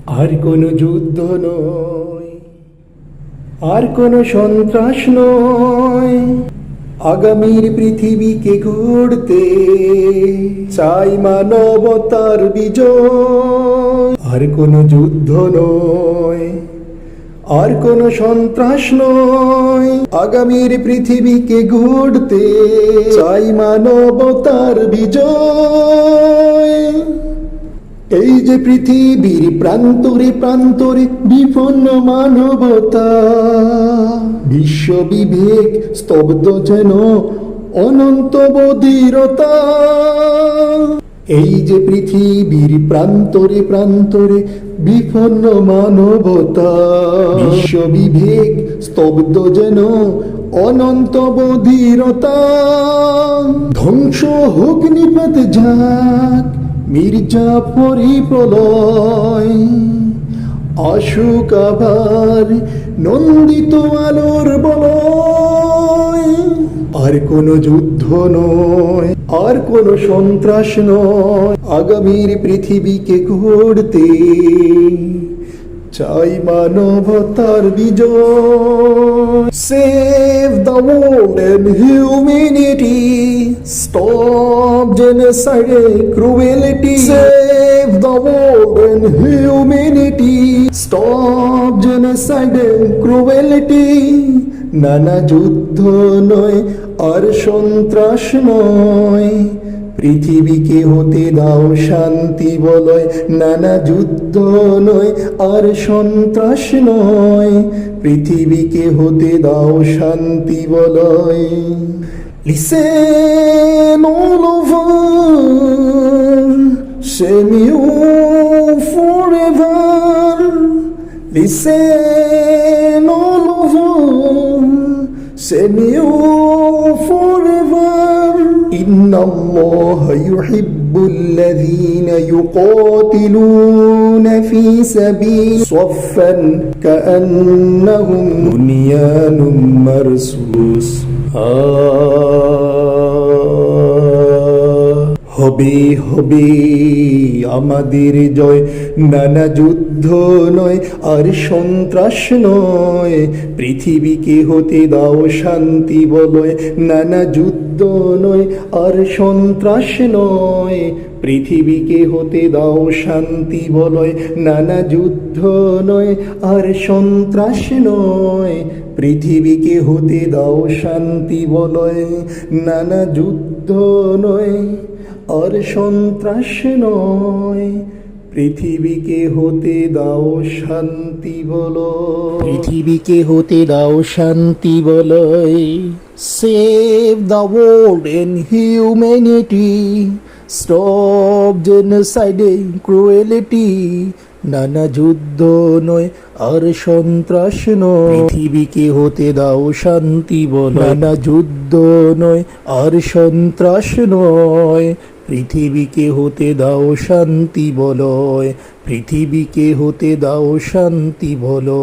আর কোনো যুদ্ধ নয়, আর কোনো সন্ত্রাস নয়, আগামীর পৃথিবীকে গড়তে চাই মানবতার বিজয়। আর কোনো যুদ্ধ নয়, আর কোনো সন্ত্রাস নয়, আগামীর পৃথিবীকে গড়তে চাই মানবতার বিজয়। এই যে পৃথিবীর প্রান্তরে প্রান্তরে বিপন্ন মানবতা, বিশ্ব বিবেক স্তব্ধ যেন অনন্ত বধিরতা। এই যে পৃথিবীর প্রান্তরে প্রান্তরে বিপন্ন মানবতা, বিশ্ব বিবেক স্তব্ধ যেন অনন্ত বধিরতা। ধ্বংস হোক নিপাত যাক মির্জাফরি প্রলয়, আসুক আবার নন্দিত আলোর বলয়। আর কোনো যুদ্ধ নয়, আর কোনো সন্ত্রাস নয়, আগামীর পৃথিবীকে গড়তে চাই মানবতার বিজয়। Save the world and humanity, stop genocide and cruelty. Save the world and humanity, stop genocide and cruelty. নানা যুদ্ধ নয়, আর সন্ত্রাস নয়, পৃথিবীকে হতে দাও শান্তি বলয়। নানা যুদ্ধ নয়, আর সন্ত্রাস নয়, পৃথিবীকে হতে দাও শান্তি বলয়। Listen all over, save you forever. Listen all over, save you forever. إن الله يحب الذين يقاتلون في سبيل صفا كأنهم بنيان مرصوص। হবে হবে আমাদের জয়, নানা যুদ্ধ নয়, আর সন্ত্রাস নয়, পৃথিবীকে হতে দাও শান্তি বলয়। নানা যুদ্ধ নয়, আর সন্ত্রাস নয়, পৃথিবীকে হতে দাও শান্তি বলয়। নানা যুদ্ধ নয়, আর সন্ত্রাস নয়, পৃথিবীকে হতে দাও শান্তি বলয়। নানা যুদ্ধ নয়, আর সন্ত্রাস নয়, পৃথিবীকে হতে দাও শান্তি বলয়। পৃথিবীকে হতে দাও শান্তি বলয়। Save the world and humanity, stop genocide and cruelty. নানা যুদ্ধ নয়, আর সন্ত্রাস নয়, পৃথিবীকে হতে দাও শান্তি বলয়। নানা যুদ্ধ নয়, আর সন্ত্রাস নয়, পৃথিবীকে হতে দাও শান্তি বলয়। পৃথিবীকে হতে দাও শান্তি বলয়।